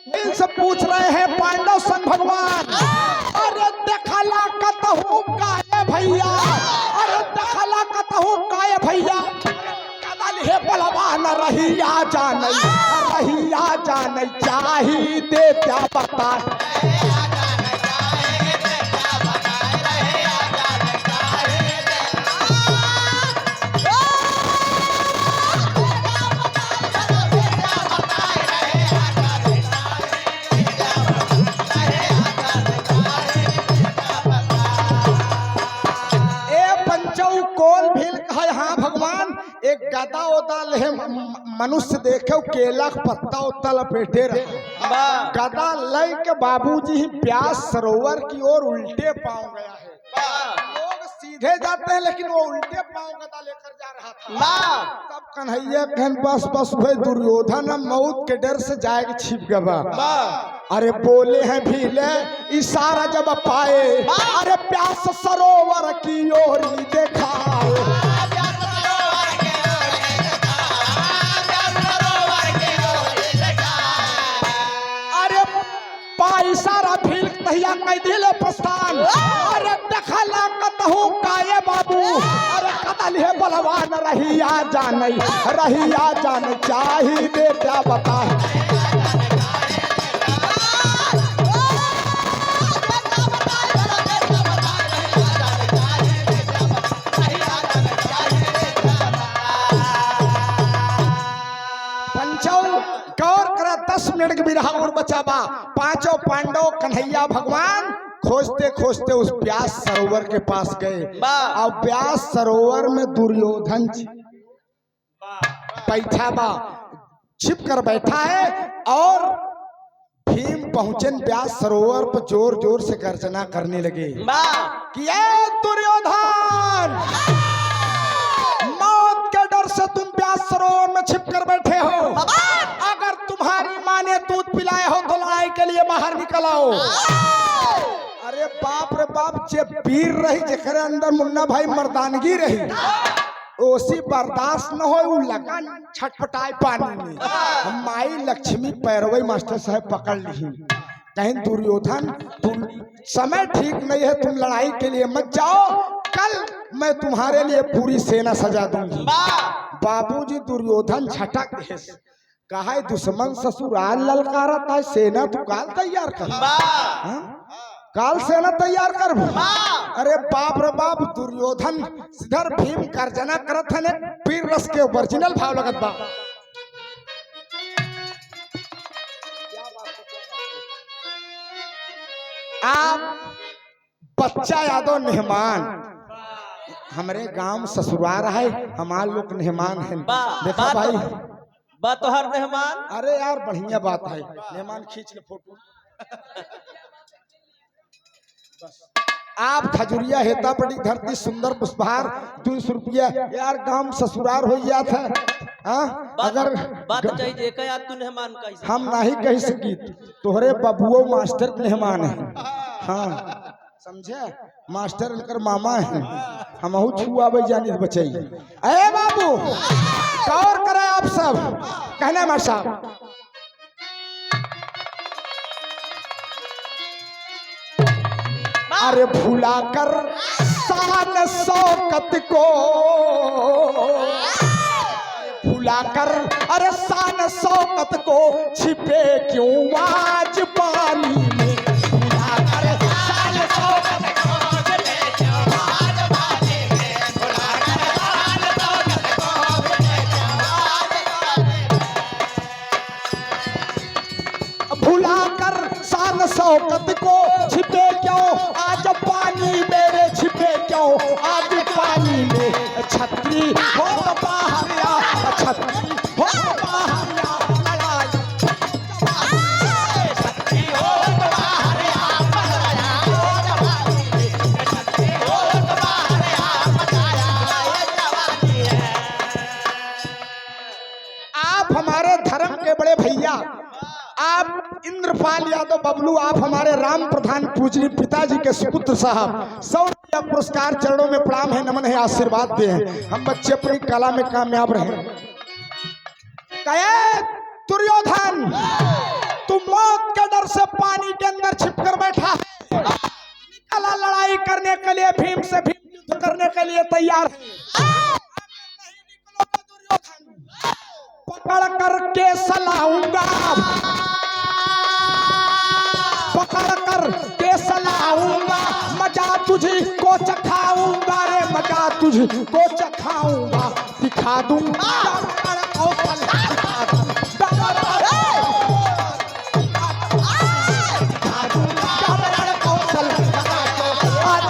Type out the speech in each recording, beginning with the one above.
से पूछ रहे हैं पांडव संग भगवान, अरे देखला कतहु काये भैया, अरे देखला कतहु काये भैया, कदल हे बलवान रहिया जाने चाही दे क्या बता। एक गदा उदल है मनुष्य देखे केला का पत्ता उत्ता लपेटे रहा, गदा लय के बाबूजी ही प्यास सरोवर की ओर उल्टे पांव गया है। लोग सीधे जाते हैं लेकिन वो उल्टे पांव गदा लेकर जा रहा था। तब कन्हैया कहन बस हुए दुर्योधन मौत के डर से जाएगा छिप गवा। अरे बोले हैं भीले इशारा जब पाए, अरे प्यास सरोवर की ओर देखा। इशारा भील तहिया कह दिले प्रस्थान, अरे देखला कतहु काये बाबू, अरे कदल हे बलवान रहिया जाने चाही दे क्या बता। मिनट के बिरहा और बचाबा। पांचों पांडव कन्हैया भगवान खोजते खोजते उस व्यास सरोवर के पास गए। और व्यास सरोवर में दुर्योधन बैठा बा, छिप कर बैठा है। और भीम पहुंचे व्यास सरोवर पर जोर जोर से गर्जना करने लगे कि ए दुर्योधन, मौत के डर से तुम व्यास सरोवर में छिप कर बैठे हो। अगर तुम्हारी माँ ने दूध पिलाए हो तो लड़ाई के लिए बाहर निकल आओ। अरे बाप रे बाप, जे पीर रही जेकरे अंदर मुन्ना भाई मर्दानगी रही, ओसी बर्दाश्त न हो लगा छटपटाए पानी में। हम माई लक्ष्मी पैरवई मास्टर साहब पकड़ ली, कहीं दुर्योधन तुम समय ठीक नहीं है, तुम लड़ाई के लिए मत जाओ, कल मैं तुम्हारे लिए पूरी सेना सजा दूंगी। बाबूजी दुर्योधन झटक है, कहा दुश्मन ससुराल ललकारत है, सेना तू काल तैयार कर, काल सेना तैयार कर। अरे बाप रे बाप, दुर्योधन सिधर भीम गर्जना करत है, पीर रस के ओरिजिनल भाव लगत बा। आप बच्चा यादव मेहमान हमारे गांव ससुराल है, हमारे लोग मेहमान है। देखा भाई बात तो हर मेहमान, अरे यार बढ़िया बात है, मेहमान खींच ले फोटो। आप खजुरिया हेता बड़ी धरती सुंदर पुष्पहार 200 रुपया यार गांव ससुराल हो गया था। अगर बात चाहिए तू मेहमान का हम नहीं कह सकी, तोहरे बबुओ मास्टर मेहमान है। हाँ समझे, मास्टर उनकर मामा है, हम छुआबे जानी बचाइए। अरे बाबू गौर करे आप सब, कहना मार साहब अरे भुला कर शान शौकत को, भुला कर अरे शान शौकत को छिपे क्यों आज पानी में। भुला कर शान शौकत को छिपे क्यों आज पानी में, भुला कर शान शौकत को छिपे क्यों आज पानी में, भुला कर शान शौकत को छिपे क्यों आज पानी मेरे, छिपे क्यों आज पानी में। छतरी हो बाहर आ, छतरी हो बाहर आ, लड़ाई छतरी हो बाहर आ, बताया जवानी है, छतरी हो बाहर आ, बताया जवानी है। आप हमारे धर्म के बड़े भैया, आप इंद्रपाल यादव बबलू, आप हमारे राम प्रधान पूजनी पिताजी के सुपुत्र साहब, 100 रुपया पुरस्कार चरणों में प्रणाम है, नमन है, आशीर्वाद दे। हम बच्चे अपनी कला में कामयाब रहे। कहे दुर्योधन तुम मौत पानी के अंदर छिपकर बैठा है, निकला लड़ाई करने के लिए, भीम से भीम युद्ध करने के लिए तैयार है। पकड़ करके सलाऊंगा, पकड़ करके सलाऊंगा, मजा तुझको चखाऊंगा रे, मजा तुझको चखाऊंगा, दिखा दूंगा कौशल, दिखा दूंगा कौशल, आज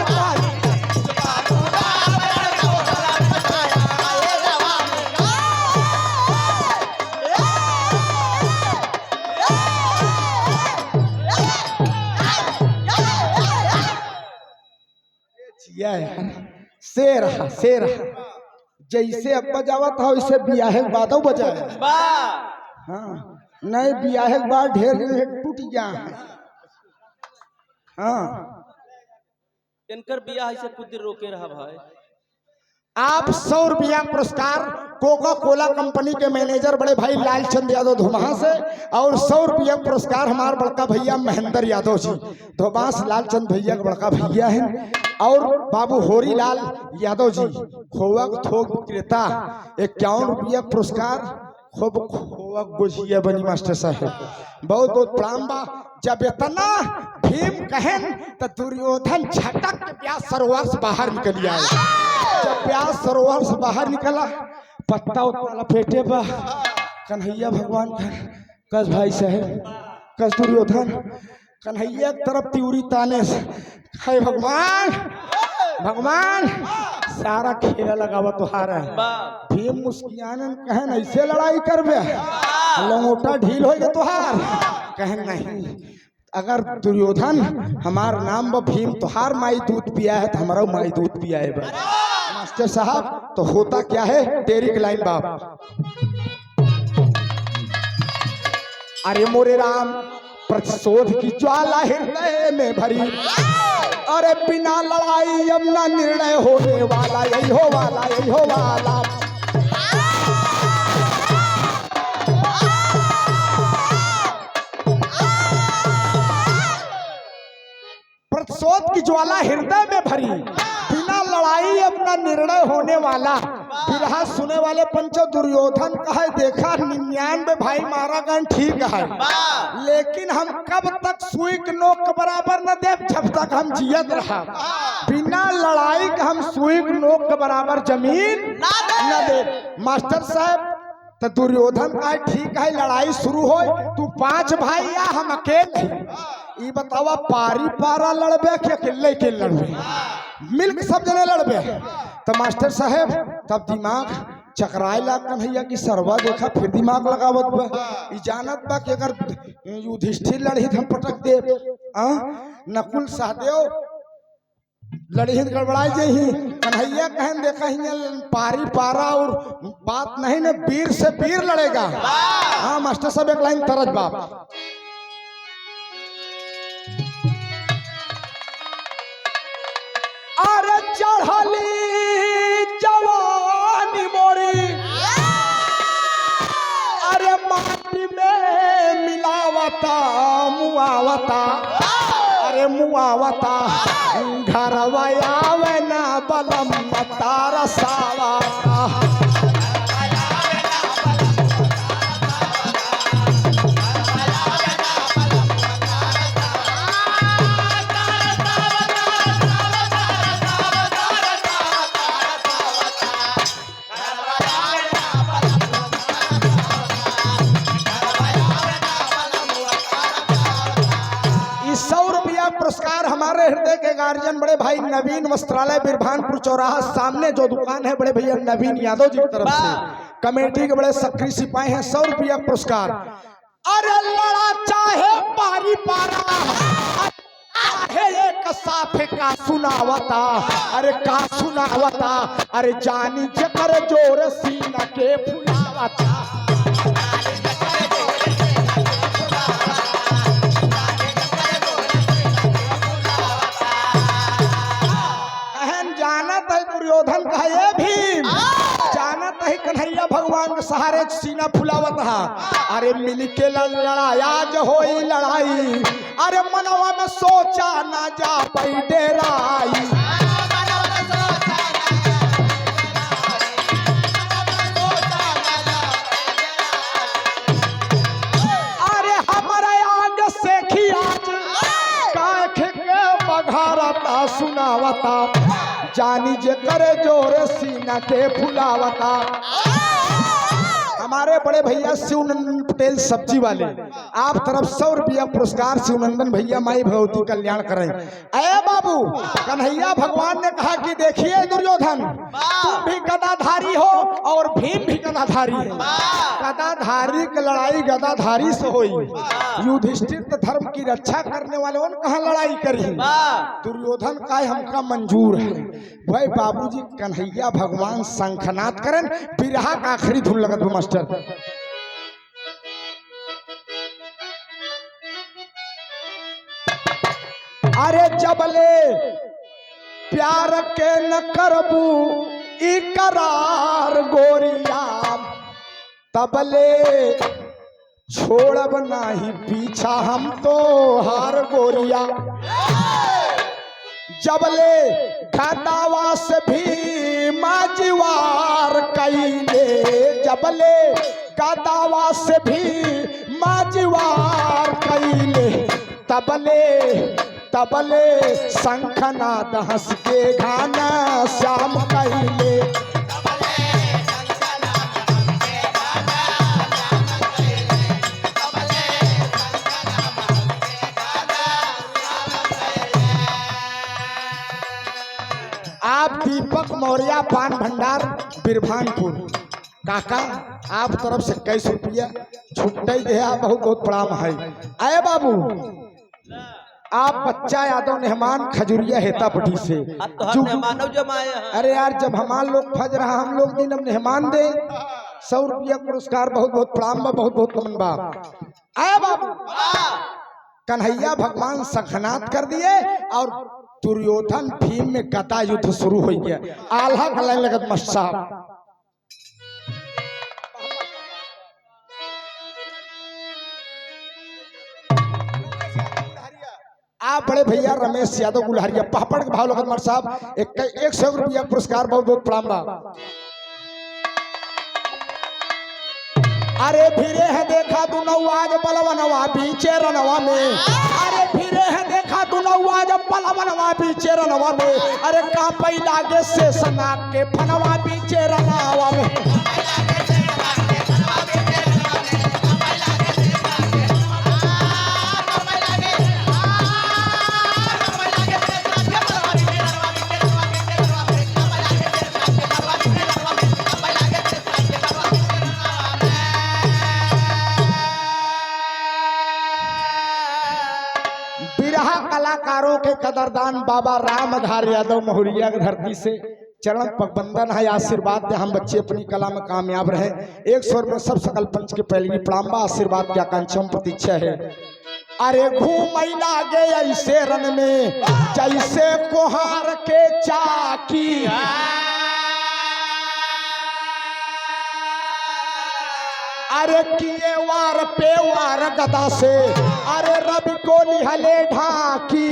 शेर शेर जैसे अब बजावा था वैसे बियाहे के बाद बजाया। हाँ नहीं बियाहे के बाद ढेर टूट गया है। हाँ इनकर बियाह से कुछ दिन रोके रहा भाई। आप 100 रुपया पुरस्कार कोका कोला कंपनी के मैनेजर बड़े भाई लालचंद यादव धुमां से, और 100 रुपया पुरस्कार हमारे बड़का भैया महेंद्र यादव जी धोबास, लालचंद भैया का बड़का भैया है, और बाबू होरी लाल यादव जी खोवा थोक विक्रेता 51 रुपया पुरस्कार, खूब खोवा गुजिया बनी मास्टर साहब, बहुत बहुत प्रणाम बा। जब इतना भीम कहन तो दुर्योधन झटक के प्यास सरोवर से बाहर निकल आए। जब प्यास सरोवर से बाहर निकला, पत्ता उतना लपेटे बा, कन्हैया भगवान कस भाई साहब, कस दुर्योधन कन्हैया की तरफ त्यूरी ताने से, हाय भगवान भगवान सारा खेला लगावा तुहारा है। भीम मुस्कियानन कहन ऐसे लड़ाई करबे, लंगोटा ढील हो गए तुहार, कहन नहीं, अगर दुर्योधन हमार नाम ब भीम तुहार माई दूध पिया है तो हमारा माई दूध पिया है बा। मास्टर साहब तो होता क्या है, तेरी लाइन बाप, अरे मोरे राम प्रतिशोध की ज्वाला हृदय में भरी, अरे बिना लड़ाई यमुना निर्णय होने वाला, यही हो वाला, यही हो वाला। प्रतिशोध की ज्वाला हृदय में भरी, बिना लड़ाई अपना निर्णय होने वाला। बिरहा सुने वाले पंचो दुर्योधन का है, देखा 99 भाई मारा गन ठीक है, लेकिन हम कब तक सुई के नोक के बराबर न दे जब तक हम जियत रहा। बिना लड़ाई के हम सुई के नोक के बराबर जमीन न दे। मास्टर साहब तो दुर्योधन का ठीक है, लड़ाई शुरू हो, तू 5 भाई या हम अकेले, ये बतावा पारी पारा लड़बे के अकेले के लड़बे, मिलक सब जने लड़बे। तो मास्टर साहब तब दिमाग चकराए ला कन्हैया की सरवा, देखा फिर दिमाग लगावत बा, जानत बा कि अगर युधिष्ठिर लड़ी हम पटक दे, नकुल सहदेव लड़ी गड़बड़ाई जही, कन्हैया कहन देखा ही पारी पारा और बात नहीं न, वीर से वीर लड़ेगा। हाँ मास्टर साहब एक लाइन तरज बाप, अरे चढ़ली जवानी मोरी, अरे माटी में मिलावता मुआवता, अरे मुआवता घरवा आवे ना बलम तारा सावा। पुरस्कार हमारे हृदय के गार्जियन बड़े भाई नवीन वस्त्रालय बिरभानपुर चौराहा सामने जो दुकान है, बड़े भैया नवीन यादव जी की तरफ से, कमेटी के बड़े सक्रिय सिपाही हैं, 100 रुपया पुरस्कार। अरे लड़ा चाहे पारी पारा, है एक साफे का सुनावता, अरे का सुनावता, अरे जानी जकर जोर सीना के फुलावता। दुर्योधन का ये भीम जानत है कन्हैया भगवान के सहारे सीना फुलावत हा, अरे मिल के लड़ाया जो होई लड़ाई, अरे मनवा में सोचा ना जा पई डेराई। अरे हमारे आग से खियाज काख के बघारता सुनावता, जानी जे करे जोरे सीना के फुलावता। हमारे बड़े भैया शिवनंदन पटेल सब्जी वाले, आप तरफ 100 रुपया पुरस्कार शिवनंदन भैया माई भगवती कल्याण करें। अरे बाबू, कन्हैया भगवान ने कहा कि देखिए दुर्योधन, तुम भी गदाधारी हो और भीम भी गदाधारी है। गदाधारी की लड़ाई गदाधारी से हुई। युधिष्ठिर धर्म की रक्षा करने वाले उन कहाँ लड़ाई करी, दुर्योधन का हमका मंजूर है। भाई बाबूजी कन्हैया भगवान शंखनाद करें, बिरहा का आखिरी धुन लगत मास्टर। अरे जबले प्यार के न करबू इकरार गोरिया, तबले छोड़ब नाही पीछा हम तो हार गोरिया। जबले घाटावा से भी माजीवार कैले, जबले गादावा से भी माजीवार कैले, तबले शंखनाद हंस के गाना श्याम कैले। आप दीपक मौर्य पान भंडार बिरभानपुर काका, आप तरफ से 21 रुपया छुट्टी दे, बहुत बहुत प्रणाम है। आए बाबू, आप बच्चा यादव मेहमान खजुरिया हेतापटी से मानव जमाए हैं। अरे यार, जब हमारे लोग फज रहा हम लोग दिन अब मेहमान दे 100 रुपया पुरस्कार, बहुत बहुत प्रणाम बा, बहुत बहुत नमन बा। आए बाबू, कन्हैया भगवान शंखनाद कर दिए और दुर्योधन भीम में गदा युद्ध शुरू हो गया। आल्हा गलाने लगत मस्त साहब। आप बड़े भैया रमेश यादव गुलहरिया पापड़ के भाव लगत मस्त साहब 100 रुपया पुरस्कार, बहुत बहुत प्रणाम बा। अरे फिरे है देखा तू नौवाज पलवनवा बीचे रनवा में, अरे फिरे है देखा तू नौवाज पलवनवा बीचे रनवा में, अरे का पई लागे से सना के फनवा बीचे रनवा में। कलाकारों के कदरदान बाबा रामधार यादव महुरिया की धरती से चरण बंदन है, आशीर्वाद दे हम बच्चे अपनी कला में कामयाब रहे। 100 में सब सकल पंच के पहले प्रणाम, आशीर्वाद की आकांक्षा प्रतीक्षा है। अरे घूम लागे ऐसे रन में जैसे कोहार के चाकी, अरे किए वार पे वार गदा से, अरे रब को निहले ढाकी,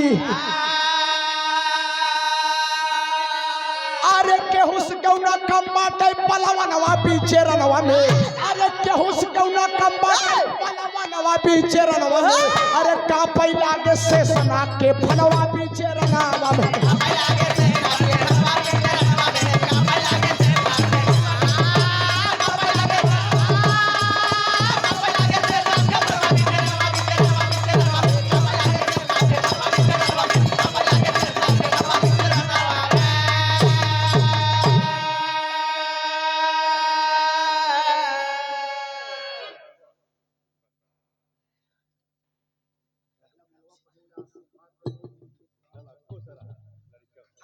अरे केहुस कौना कम्बा टाइप पलवनवा पीछे रनवा में, अरे केहुस कौना कम्बा टाइप पलवनवा पीछे रनवा में, अरे का पई लागे से सना के फनवा पीछे रनवा में।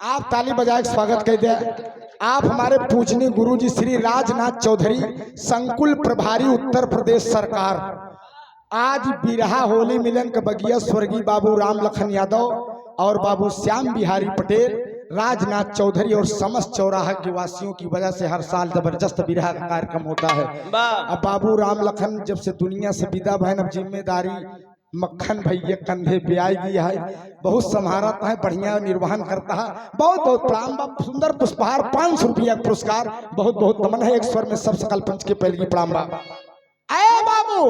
आप ताली बजाए स्वागत कर दे। आप हमारे पूजनीय गुरुजी श्री राजनाथ चौधरी संकुल प्रभारी उत्तर प्रदेश सरकार। आज बिरहा होली मिलन के बगिया स्वर्गीय बाबू राम लखन यादव और बाबू श्याम बिहारी पटेल, राजनाथ चौधरी और समस्त चौराहा के वासियों की वजह से हर साल जबरदस्त बिरहा का कार्यक्रम होता है। अब बाबू राम लखन जब से दुनिया से विदा भैन, अब जिम्मेदारी मक्खन भैया कंधे ब्याह दिया है, बहुत संभारता है, बढ़िया निर्वहन करता है। बहुत बहुत प्रणाम बाप, सुंदर पुष्पहार 500 रुपया पुरस्कार, बहुत बहुत नमन है। एक स्वर में सब सकल पंच के पहले की प्रणाम बाप। आए बाबू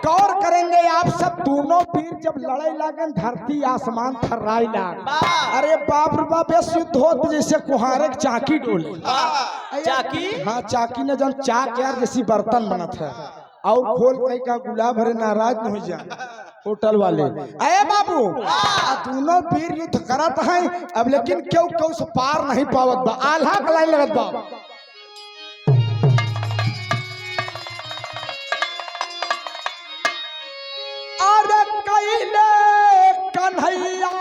गौर करेंगे आप सब, दोनों पीर जब लड़ाई लागन धरती आसमान थर्राई लाग। अरे बाप रे बाप, ऐसे युद्ध हो जैसे कुहारे की चाकी डोली। चाकी? हाँ चाकी ने जब चाक यार जैसी बर्तन बनत है और खोल कई का गुलाब भरे नाराज न हो जाए होटल वाले। अरे बाबू दोनों पीर युद्ध करत हैं अब, लेकिन क्यों क्यों से पार नहीं पावत बा, आल्हा कलाई लगत बा। अरे कैले कन्हैया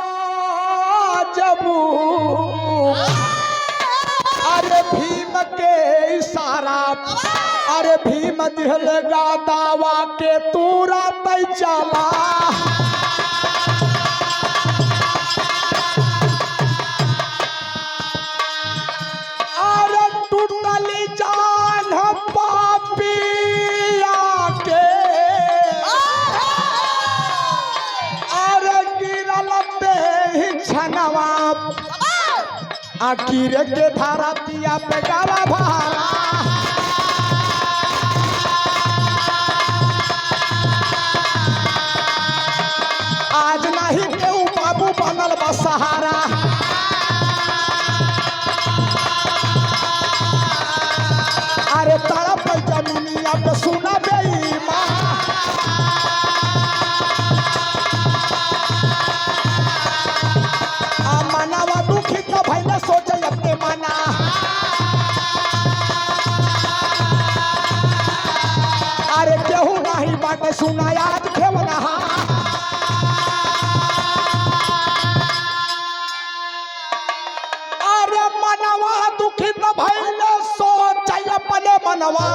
जबू, अरे भीम के इशारा, अरे भीम दिहलगा दावा के तूरा तय चला। अरे टूटली जान पापिया के, अरे गिरल पे छनवा, आखिर के धारा पिया पे गावा भारा। आज नहीं केहू बाबू बनल बा सहारा। अरे तड़प जमीनिया पे सुना बेईमान, मनवा दुखी तो भैया सोचे अपने मना। अरे केहू नहीं बाटे सुना आज खेवना। अरे मनवा दुखी तो भैया सोचे अपने मनवा।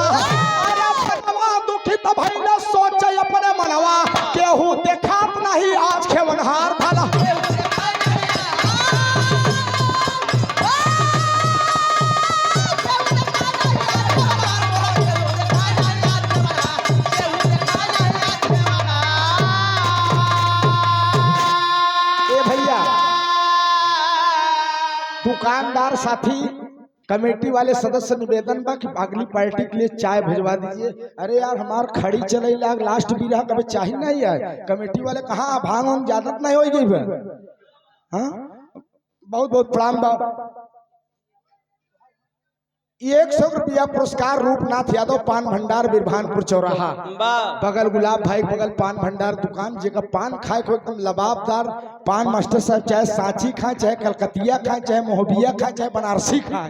अरे मनवा दुखी तो भैया सोचे अपने मनवा, केहू देखात नहीं आज खेवनहार भला। दुकानदार साथी कमेटी वाले सदस्य निवेदन बा कि अगली पार्टी के लिए चाय भिजवा दीजिए। अरे यार हमार खड़ी चले लाग लास्ट भी रहा कभी चाही नहीं है। कमेटी वाले कहा भांग हम ज्यादा नहीं हो गई। हाँ बहुत बहुत प्रणाम बा। 100 रुपया पुरस्कार रूपनाथ यादव पान भंडार बिरभानपुर चौराहा, बगल गुलाब भाई बगल पान भंडार दुकान, जेकर पान खाए को एकदम लबाबदार पान मास्टर साहब, चाहे सांची खाए, चाहे कलकतिया खाए, चाहे मोहबिया खाए, चाहे बनारसी खाए।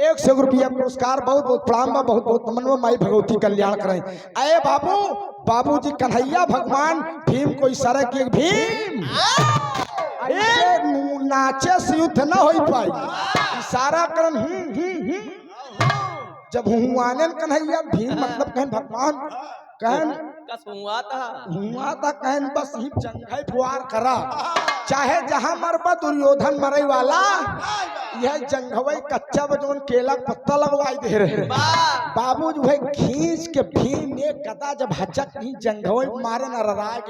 100 रुपया पुरस्कार, बहुत बहुत प्रणाम बा, बहुत बहुत नमन। माई भगवती कल्याण करें। अरे बाबू बाबूजी कन्हैया भगवान भीम को इशारा किए, भीम नाचे से युद्ध न हो पाई, इशारा करन जब हुआने कन्हैया भीम मतलब कहें भगवान कहन हुआ था कहन बस ही जंघई फुआर करा, चाहे जहां मरबा दुर्योधन मरे वाला, यह जंघवई कच्चा बजोन केला पत्ता लगवाई दे रहे। बाबू जो है खींच के भीम एक गदा जब हचक ही जंघवई मारे न रराए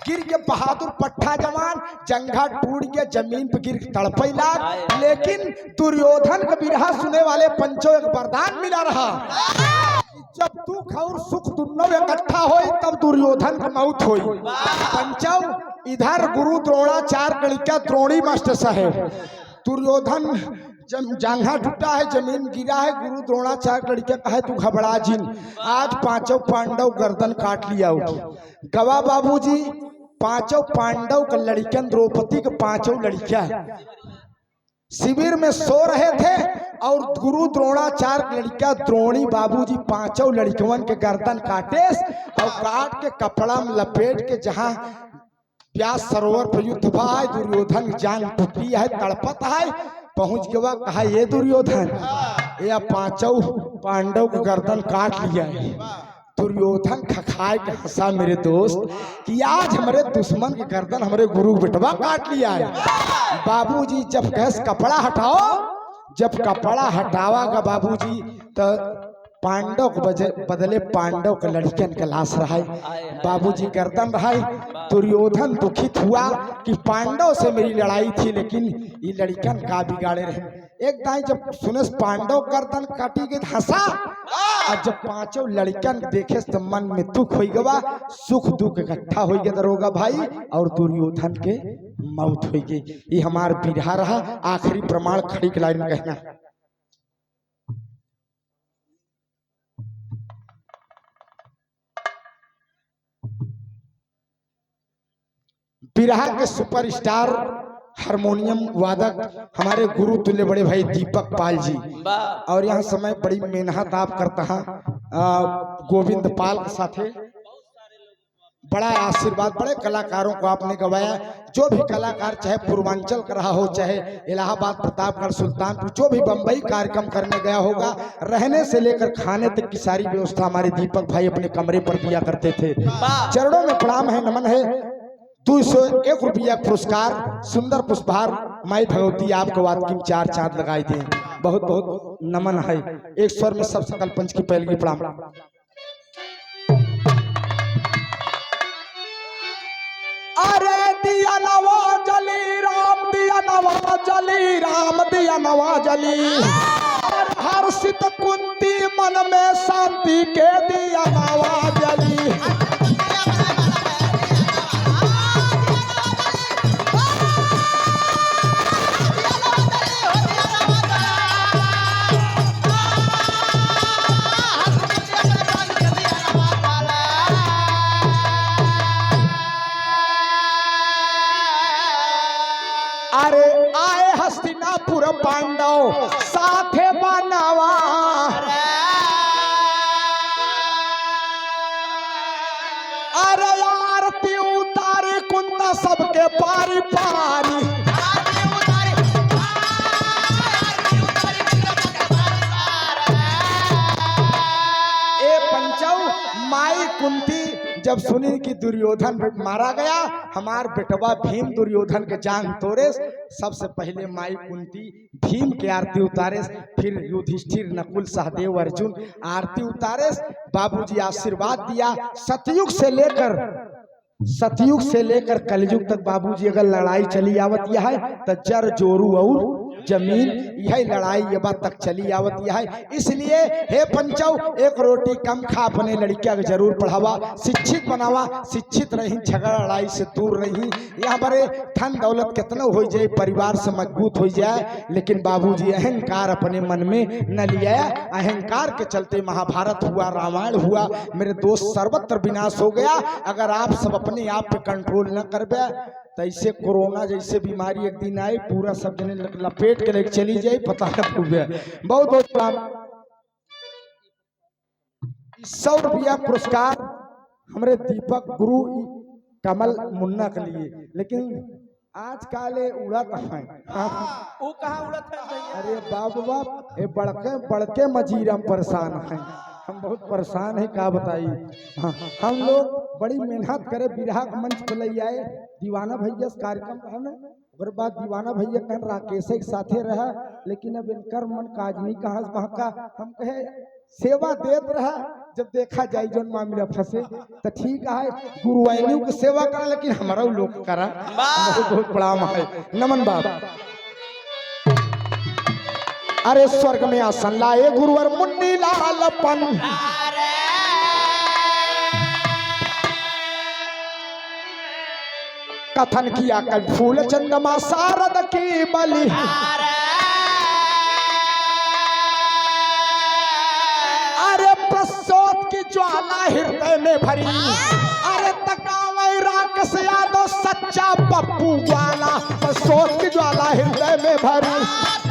गिर के बहादुर पट्टा जवान जंघा टूट के जमीन पे गिर तड़पई लाग। लेकिन दुर्योधन का बिरहा सुने वाले पंचों एक वरदान मिला रहा, जब दुख और सुख दोनों इकट्ठा हो तब दुर्योधन की मौत हुई। पंचों इधर गुरु द्रोणाचार्य गणिका द्रोणी मास्टर साहेब, दुर्योधन जंघा टूटा है, जमीन गिरा है, गुरु द्रोणाचार्य लड़के कहे तू घबरा जिन, आज पांचों पांडव गर्दन काट लिया। गवा बाबूजी पांचों पांडव का लड़कियन, द्रौपदी के पांचों लड़कियां शिविर में सो रहे थे और गुरु द्रोणाचार्य लड़का द्रोणी बाबूजी पांचों लड़कियों के गर्दन काटे और काट के कपड़ा में लपेट के जहां व्यास सरोवर पर युद्ध भाई दुर्योधन जान टूटी है, तड़पत है, पहुंच के वह कहा ये दुर्योधन ये पांचों पांडव को गर्दन काट लिया है। दुर्योधन खखाए के हंसा मेरे दोस्त कि आज हमारे दुश्मन की गर्दन हमारे गुरु बेटवा काट लिया है। बाबूजी जब कहे कपड़ा हटाओ, जब कपड़ा हटावागा बाबूजी तो पांडव के बदले पांडव के लड़कियन के लाश रहा। बाबूजी गर्दन रहा। दुर्योधन दुखित हुआ कि पांडव से मेरी लड़ाई थी लेकिन ये लड़कियन का बिगाड़े रहे। एक दाई जब सुने पांडव गर्दन काटी गई हंसा, और जब पांचों लड़कियन देखे तो मन में दुख हो गवा, सुख दुख इकट्ठा हो गया दरोगा भाई, और दुर्योधन के मौत हो गई। ये हमार बिरहा रहा। आखिरी प्रमाण खड़ी के लाइन में कहना। बिरहा के सुपरस्टार हारमोनियम वादक हमारे गुरु तुल्य बड़े भाई दीपक पाल जी, और यहाँ समय बड़ी मेहनत आप करता है गोविंद पाल के साथे। बड़ा आशीर्वाद, बड़े कलाकारों को आपने गवाया। जो भी कलाकार चाहे पूर्वांचल का रहा हो, चाहे इलाहाबाद, प्रतापगढ़, सुल्तानपुर, जो भी बंबई कार्यक्रम करने गया होगा, रहने से लेकर खाने तक की सारी व्यवस्था हमारे दीपक भाई अपने कमरे पर दिया करते थे। चरणों में प्रणाम है, नमन है। 201 रुपया पुरस्कार सुंदर पुष्पहार माई भगवती आपको वाद की 4 चांद लगाई दे। बहुत बहुत नमन है। एक स्वर में सब सकल पंच की पहली प्रणाम। अरे दिया नवाजली राम, दिया नवाजली राम, दिया नवाजली हर्षित कुंती मन में शांति के दिया नवाजली। अरे आए हस्तिनापुर पांडव साथे बनावा, अरे आरती उतारी कुंता सबके पारी पारी। ए पंचौ माई कुंती जब सुनी कि दुर्योधन मारा गया, हमार बेटवा भीम दुर्योधन के जांग तोड़े, सबसे पहले माई कुंती भीम के आरती उतारे, फिर युधिष्ठिर, नकुल, सहदेव, अर्जुन आरती उतारे। बाबूजी आशीर्वाद दिया। सतयुग से लेकर कलयुग तक बाबूजी अगर लड़ाई चली आवत यह है तो जर जोरू और जमीन, यह लड़ाई ये तक चली आवत यह है। इसलिए हे पंचौ एक रोटी कम खा, अपने लड़किया को जरूर पढ़ावा, शिक्षित बनावा, शिक्षित रही, झगड़ा लड़ाई से दूर रही। यहाँ पर धन दौलत कितना हो जाए, परिवार से मजबूत हो जाए, लेकिन बाबूजी अहंकार अपने मन में न लिया। अहंकार के चलते महाभारत हुआ, रामायण हुआ, मेरे दोस्त सर्वत्र विनाश हो गया। अगर आप सब अपने आप पे कंट्रोल न करबे तो ऐसे कोरोना जैसे बीमारी एक दिन आई, पूरा सब जने लपेट के लेके चली जाए, पता न पूरे। बहुत बहुत 100 रुपया पुरस्कार हमारे दीपक गुरु कमल मुन्ना के लिए। लेकिन आज काले उड़त है, वो कहाँ उड़त है? अरे बाबू बाप ये बड़के मजीरा परेशान है, हम बहुत परेशान है, क्या बताइए। हाँ, हम लोग बड़ी मेहनत करे, बिरहा मंच पे ले आए, दीवाना भैया कार्यक्रम है ना, और बाद दीवाना भैया कह राकेश के साथे रहा, लेकिन अब इनकर मन काजनी कहाँ का, हम कहे सेवा देत रहा, जब देखा जाए जो मामला फंसे तो ठीक है, गुरुवाइनियों की सेवा करा, लेकिन हमारा लोग करा। बहुत बहुत प्रणाम है, नमन बाबा। अरे स्वर्ग में आसन लाए गुरुवर मुन्नी लालपन, कथन किया कल फूल चंद्रमा शारद की बलि, अरे प्रसोद की ज्वाला हृदय में भरी, अरे तकावई राक्षस यादव सच्चा पप्पू वाला, प्रसोद की ज्वाला हृदय में भरी।